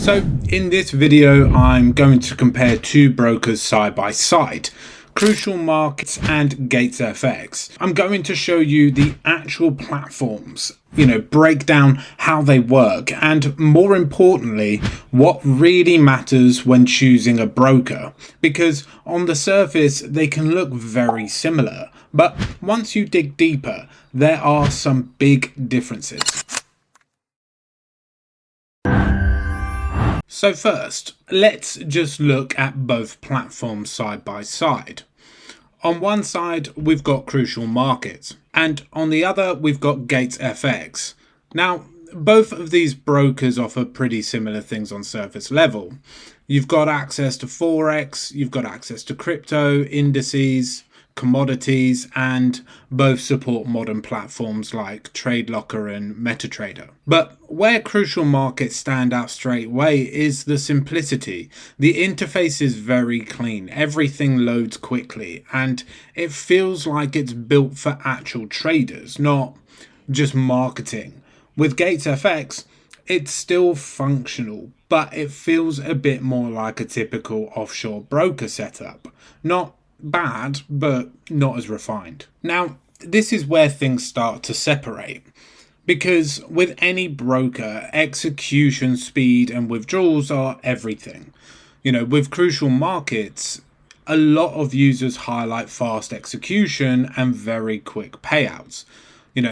So in this video, I'm going to compare two brokers side by side, Crucial Markets and GatesFX. I'm going to show you the actual platforms, break down how they work, and more importantly, what really matters when choosing a broker. Because on the surface, they can look very similar, but once you dig deeper, there are some big differences. So first, let's just look at both platforms side by side. On one side, we've got Crucial Markets, and on the other, we've got GatesFX. Now, both of these brokers offer pretty similar things on surface level. You've got access to forex, you've got access to crypto, indices, commodities, and both support modern platforms like TradeLocker and MetaTrader. But where Crucial Markets stand out straight away is the simplicity. The interface is very clean, everything loads quickly, and it feels like it's built for actual traders, not just marketing. With GatesFX, it's still functional, but it feels a bit more like a typical offshore broker setup. Not bad, but not as refined. Now, this is where things start to separate, because with any broker, execution speed and withdrawals are everything. With Crucial Markets, a lot of users highlight fast execution and very quick payouts.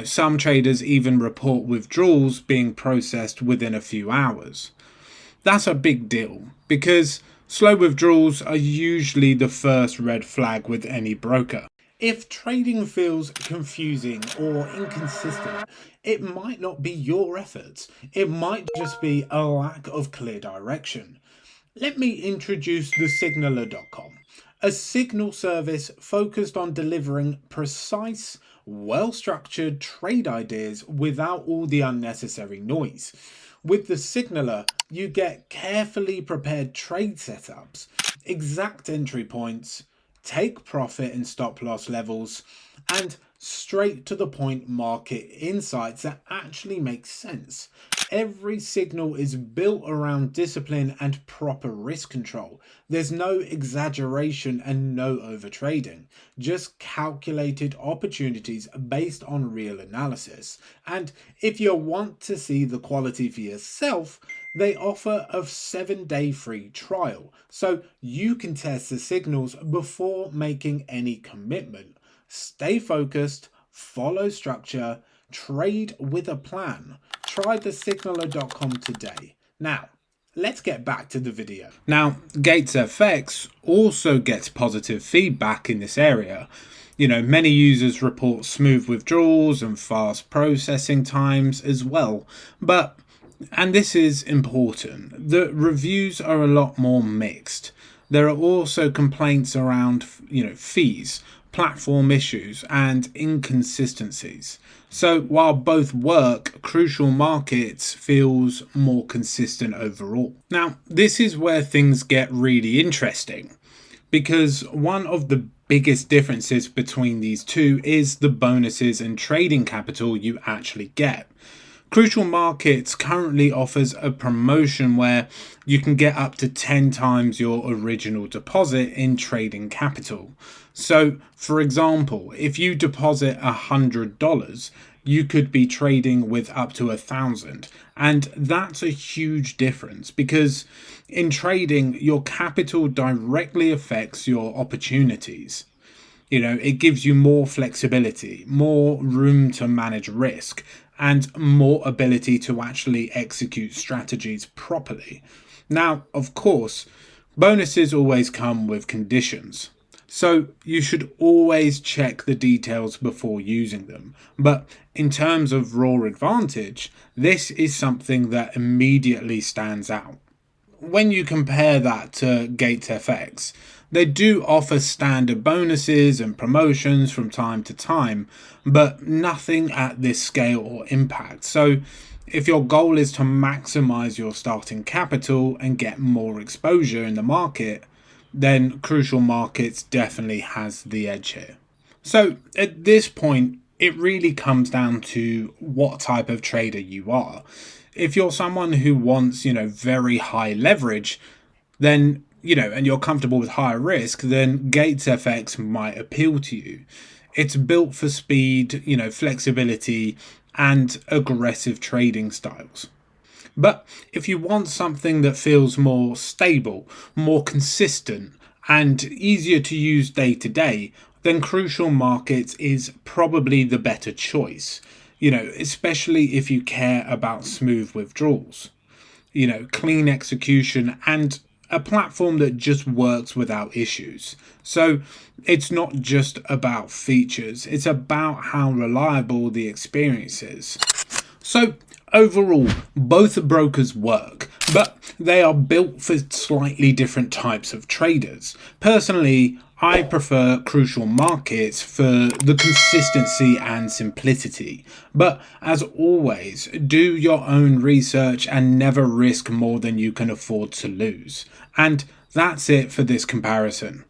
Some traders even report withdrawals being processed within a few hours. That's a big deal, because slow withdrawals are usually the first red flag with any broker. If trading feels confusing or inconsistent, it might not be your efforts. It might just be a lack of clear direction. Let me introduce the Signaler.com, a signal service focused on delivering precise, well-structured trade ideas without all the unnecessary noise. With the Signaler, you get carefully prepared trade setups, exact entry points, take profit and stop loss levels, and straight to the point market insights that actually make sense. Every signal is built around discipline and proper risk control. There's no exaggeration and no overtrading, just calculated opportunities based on real analysis. And if you want to see the quality for yourself, they offer a 7-day free trial, so you can test the signals before making any commitment. Stay focused, follow structure, trade with a plan. Try the Signaler.com today. Now, let's get back to the video. Now, GatesFX also gets positive feedback in this area. Many users report smooth withdrawals and fast processing times as well. And this is important, the reviews are a lot more mixed. There are also complaints around, fees, platform issues, and inconsistencies. So while both work, Crucial Markets feels more consistent overall. Now, this is where things get really interesting, because one of the biggest differences between these two is the bonuses and trading capital you actually get. Crucial Markets currently offers a promotion where you can get up to 10 times your original deposit in trading capital. So, for example, if you deposit $100, you could be trading with up to 1,000. And that's a huge difference, because in trading, your capital directly affects your opportunities. It gives you more flexibility, more room to manage risk, and more ability to actually execute strategies properly. Now, of course, bonuses always come with conditions, so you should always check the details before using them. But in terms of raw advantage, this is something that immediately stands out. When you compare that to GatesFX, they do offer standard bonuses and promotions from time to time, but nothing at this scale or impact. So if your goal is to maximize your starting capital and get more exposure in the market, then Crucial Markets definitely has the edge here. So at this point, it really comes down to what type of trader you are. If you're someone who wants, very high leverage, then, and you're comfortable with higher risk, then GatesFX might appeal to you. It's built for speed, flexibility, and aggressive trading styles. But if you want something that feels more stable, more consistent, and easier to use day to day, then Crucial Markets is probably the better choice, especially if you care about smooth withdrawals, clean execution, and a platform that just works without issues. So it's not just about features, it's about how reliable the experience is. So overall, both brokers work, but they are built for slightly different types of traders. Personally, I prefer Crucial Markets for the consistency and simplicity. But as always, do your own research and never risk more than you can afford to lose. And that's it for this comparison.